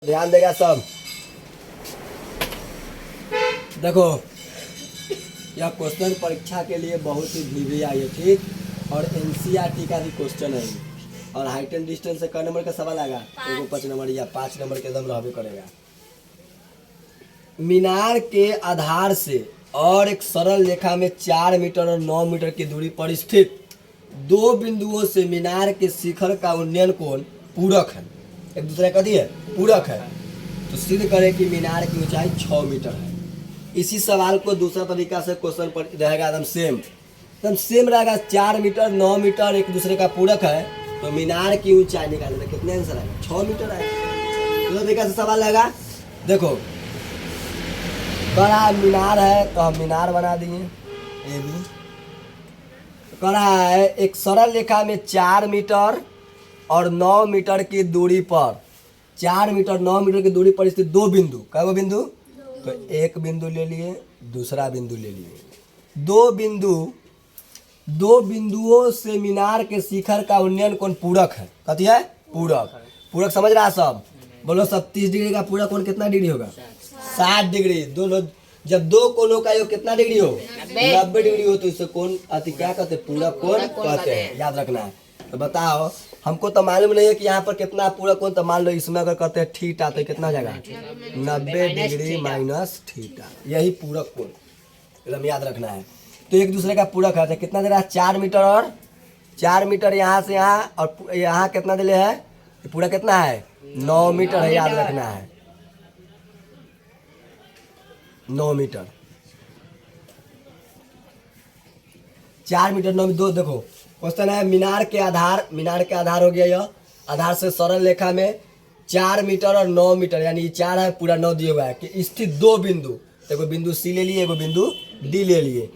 ध्यान देगा सब। देखो यह क्वेश्चन परीक्षा के लिए बहुत ही भिभी आई है, ठीक, और एनसीईआरटी का भी क्वेश्चन है और हाइट एंड डिस्टेंस से क नंबर का सवाल आएगा, एगो 5 नंबर या 5 नंबर के एकदम रहबे करेगा। मीनार के आधार से और एक सरल रेखा में 4 मीटर और 9 मीटर की दूरी पर स्थित दो बिंदुओं से मीनार के शिखर का उन्नयन कोण पूरक है, एक दूसरे का है पूरक है, तो सिद्ध करें कि मीनार की ऊंचाई 6 मीटर है। इसी सवाल को दूसरा तरीका से क्वेश्चन पर रहेगा एकदम सेम रहेगा। 4 मीटर 9 मीटर एक दूसरे का पूरक है, तो मीनार की ऊंचाई निकालेंगे, कितने आंसर आएगा? 6 मीटर आएगा। दूसरा तरीका से सवाल रहेगा, देखो बड़ा मीनार है तो हम मीनार बना दिए, ये भी करा है। एक सरल रेखा में 4 मीटर और 9 मीटर की दूरी पर 4 मीटर 9 मीटर की दूरी पर स्थित दो बिंदु, क्या बिंदु? तो एक बिंदु ले लिए, दूसरा बिंदु ले लिए। दो बिंदुओं से मीनार के शिखर का उन्नयन कोण पूरक है। कथी है? पूरक। पूरक समझ रहा है सब? बोलो सब। 30 डिग्री का पूरक कोण कितना डिग्री होगा? 60 डिग्री। दोनों जब दो कोणों का योग कितना डिग्री हो? 90 डिग्री हो, तो इसे कोण अति क्या कहते हैं? पूरक कोण कहते हैं, याद रखना है। तो बताओ, हमको तो मालूम नहीं है कि यहाँ पर कितना पूरक कोण, तो मान लो इसमें अगर कहते हैं थीटा तो कितना जाएगा? 90 डिग्री माइनस थीटा, यही पूरक कोण एकदम याद रखना है। तो एक दूसरे का पूरक है, तो कितना दे रहा है? 4 मीटर और 4 मीटर यहाँ से यहाँ, और यहाँ कितना दिले है? पूरा कितना है? 9 मीटर है, याद रखना है 9 मीटर। 4 मीटर 9 दो। देखो क्वेश्चन है मीनार के आधार हो गया, यह आधार से सरल रेखा में 4 मीटर और 9 मीटर, यानी 4 है पूरा 9 दिया हुआ है कि स्थित दो बिंदु, एगो बिंदु सी ले लिए, एगो बिंदु डी ले लिए,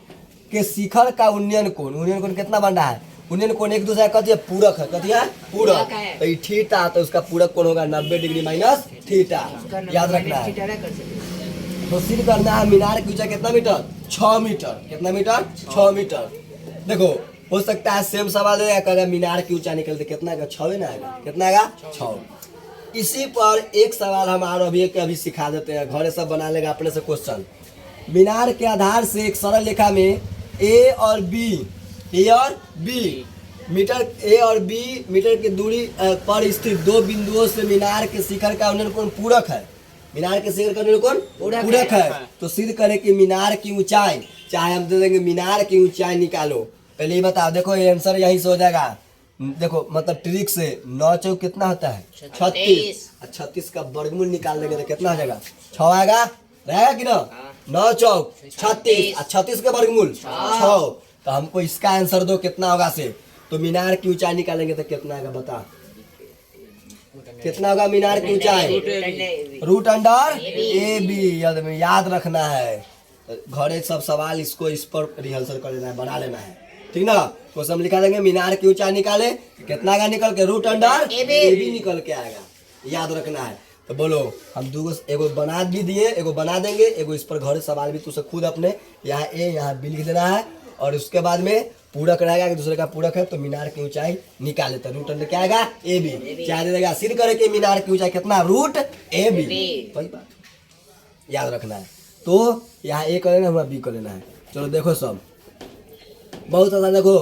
के शिखर का उन्नयन कोण कितना बन रहा है? उन्नयन कोण एक दूसरे का कथी है? पूरक है। कथी है? पूरक। तो ये थीटा, तो उसका पूरक कोण होगा 90 डिग्री माइनस थीटा, याद रखना है। तो सिद्ध करना है मीनार की ऊंचाई कितना मीटर? 6 मीटर। कितना मीटर? 6 मीटर। देखो हो सकता है सेम सवाल है, मीनार की ऊंचाई निकलते कितना आएगा? 6 ना आएगा? कितना आएगा? 6। इसी पर एक सवाल हम और अभी सिखा देते हैं, घरे सब बना लेगा अपने से क्वेश्चन। मीनार के आधार से एक सरल रेखा में ए और बी मीटर की दूरी पर स्थित दो बिंदुओं से मीनार के शिखर का उन्नयन कोण पूरक है। मीनार के शिखर का उन्नयन कोण पूरक है, तो सिद्ध करें कि मीनार की ऊंचाई, चाहे हम दे देंगे मीनार की ऊंचाई निकालो। पहले ये बताओ, देखो ये आंसर यहीं से हो जाएगा। देखो मतलब ट्रिक से 9 चौक कितना होता है? 36। 36 का वर्गमूल निकाल देंगे तो कितना हो जाएगा? 6 आएगा, रहेगा कि ना? 9 चौक 36, 36 का वर्गमूल 6। तो हमको इसका आंसर दो, कितना होगा से? तो मीनार की ऊंचाई निकालेंगे तो कितना आएगा? बता कितना होगा मीनार की ऊंचाई? रूट अंडर ए बी, याद रखना है। घरे सब सवाल इसको इस पर रिहर्सल कर लेना है, बना लेना है, ठीक ना? क्वेश्चन लिखा देंगे मीनार की ऊंचाई निकाले, कितना आएगा निकल के? रूट अंडर ए बी निकल के आएगा, याद रखना है। तो बोलो हम एगो बना भी दिए, एगो बना देंगे, एगो इस पर घरे सवाल भी तुझसे खुद अपने यहाँ ए यहाँ बी लिख देना है, और उसके बाद में पूरक रहेगा कि दूसरे का पूरक है, तो मीनार की ऊंचाई निकाले तो रूट अंडर क्या आएगा? A B. क्या दे देगा? सिद्ध करे कि मीनार की ऊंचाई कितना? Root A B. वही बात याद रखना है। तो यहाँ ए कर लेना, हमारा बी कर लेना है। चलो देखो सब बहुत आसान। देखो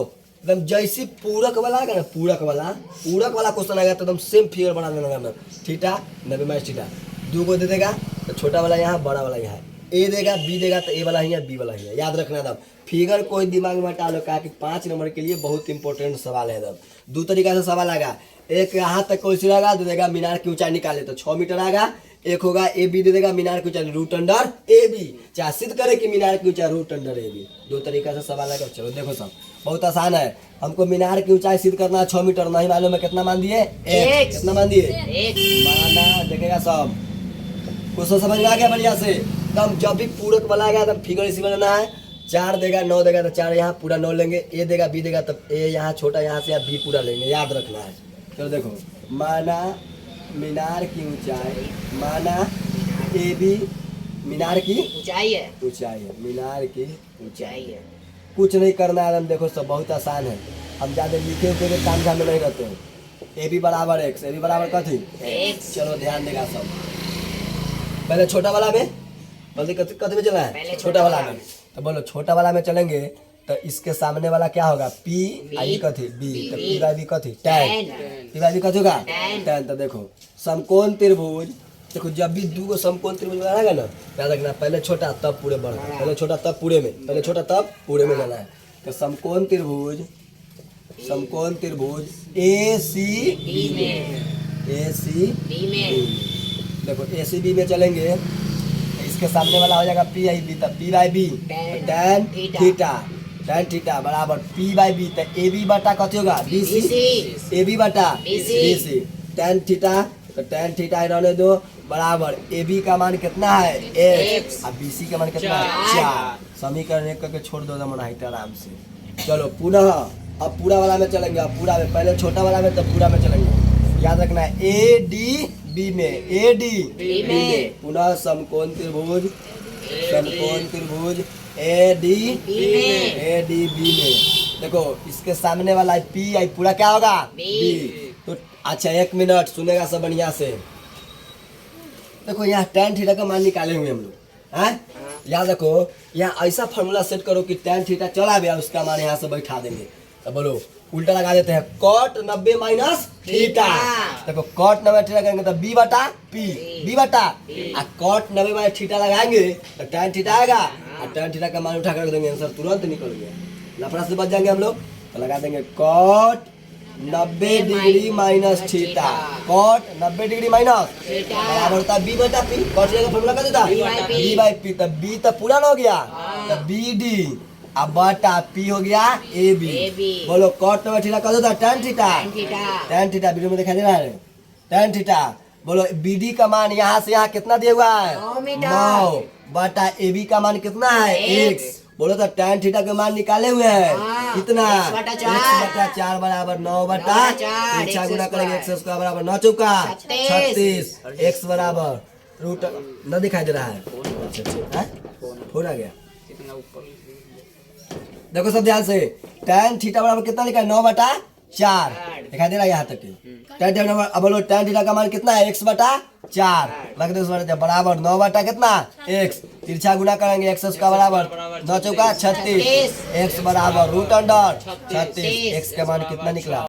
एकदम जैसी पूरक वाला आएगा ना, पूरक वाला क्वेश्चन आएगा तो एकदम सेम फिगर बना देना। थीटा 90 माइनस थीटा, 2 को दे देगा तो छोटा वाला यहाँ, बड़ा वाला यहाँ, ए देगा बी देगा तो ए वाला ही है, बी वाला ही है, याद रखना है। फिगर कोई दिमाग में हटा लो, कहा कि 5 नंबर के लिए बहुत इंपॉर्टेंट सवाल है। दो तरीका से सवाल आएगा, एक यहाँ तक कोई रहेगा, दे देगा मीनार की ऊंचाई निकाले तो 6 मीटर आएगा। एक होगा ए बी दे देगा मीनार की ऊंचाई रूट अंडर ए बी, चाहे सिद्ध करे कि मीनार की ऊंचाई रूट अंडर ए बी। 2 तरीका से सवाल आएगा। चलो देखो सब बहुत आसान है। हमको मीनार की ऊंचाई सिद्ध करना 6 मीटर, नहीं मालूम है कितना मान दिए? 1। कितना मान दिए? 1 माना। देखेगा सब क्वेश्चन समझ में आ गया बढ़िया से एकदम। जब भी पूरक वाला आएगा एकदम फिगर इसी बनाना है। 4 देगा 9 देगा तो 4 यहाँ पूरा 9 लेंगे, ए देगा बी देगा तब ए यहाँ छोटा, यहाँ से यहाँ बी पूरा लेंगे, याद रखना है। चलो देखो माना मीनार की ऊंचाई, माना ए बी मीनार की ऊंचाई है, मीनार की ऊंचाई है। कुछ नहीं करना है, देखो सब बहुत आसान है। हम ज़्यादा लिखे हुए काम में नहीं रहते हैं। ए बी बराबर एक्स, ए बी बराबर कथी? चलो ध्यान देगा सब। पहले छोटा वाला में, पहले कते में चला है, छोटा वाला में। तो बोलो छोटा वाला में चलेंगे तो इसके सामने वाला क्या होगा, पी आई कथी बी, तो पी बाई बी कथी टैन, पी बाई बी कथी होगा टैन। तो देखो समकोण त्रिभुज, देखो जब भी दो समकोण त्रिभुज बनाएगा ना, याद रखना पहले छोटा तब पूरे बड़ा, पहले छोटा तब पूरे में, पहले छोटा तब पूरे में जाना है। तो समकोण त्रिभुज, समकोण त्रिभुज ए सी बी में, ए सी बी में, देखो ए सी बी में चलेंगे इसके सामने वाला हो जाएगा पी आई बी, तब P by B tan theta, tan theta बराबर पी बाई बी, तो ए बी बटा कथी होगा बी सी, ए बी बटा बी सी, टैन थीटा, तो टैन थीटा रहने दो बराबर ए बी का मान कितना है एक्स, और बी सी का मान कितना है 4। समीकरण 1 करके छोड़ दो दम आराम से। चलो पुनः अब पूरा वाला में चलेंगे, अब पूरा में, पहले छोटा वाला में तब पूरा में चलेंगे। याद रखना है ए डी बी में, ए डी बी में, पुनः समकोण त्रिभुज, समकोण त्रिभुज ए डी बी में। देखो इसके सामने वाला पी आई पूरा क्या होगा बी। तो अच्छा 1 मिनट सुनेगा सब बढ़िया से। देखो यहाँ tan थीटा का मान निकाले हुए हम लोग हैं, याद रखो यहाँ ऐसा फॉर्मूला सेट करो कि tan थीटा चला गया उसका मान यहाँ से बैठा देंगे। तो बोलो उल्टा लगा देते हैं, cot 90 माइनस थीटा। देखो cot 90 थीटा करेंगे तो b बटा p, b बटा, और cot 90 माइनस थीटा लगाएंगे तो tan थीटा आएगा, और tan थीटा का मान उठा कर देंगे, आंसर तुरंत निकल गया, लफड़ा से बच जाएंगे हम लोग। तो लगा देंगे cot 90 degree minus theta, cot 90 degree minus बराबर होता है b बटा p, cot का फॉर्मूला क्या देता b बाई p, तो b तो पूरा हो गया, तो b d अब बटा p हो गया ए बी। बोलो cot 90 थीटा क्या होता है tan theta, tan theta video में दिखाई दे रहा है tan थीटा। बोलो बी डी का मान यहाँ से यहाँ कितना दिया हुआ है 9 बटा ए बी का मान कितना है x। बोलो तो tan थीटा के मान निकाले हुए हैं कितना x बटा 4 बराबर 9 बटा 4 गुना करेंगे x स्क्वायर बराबर 9 चौका 36, x बराबर रूट न दिखाई दे रहा है, हो रहा गया। देखो सब ध्यान से tan थीटा बराबर कितना लिखा है 9 बटा 4 दिखाई दे रहा है यहाँ तक tan थीटा। अब बोलो tan थीटा का मान कितना है x बटा 4 बराबर 9 बटा कितना x, तिरछा गुना करेंगे x का बराबर 9 चौका 36, x बराबर रूट अंडर 36, x का मान कितना निकला।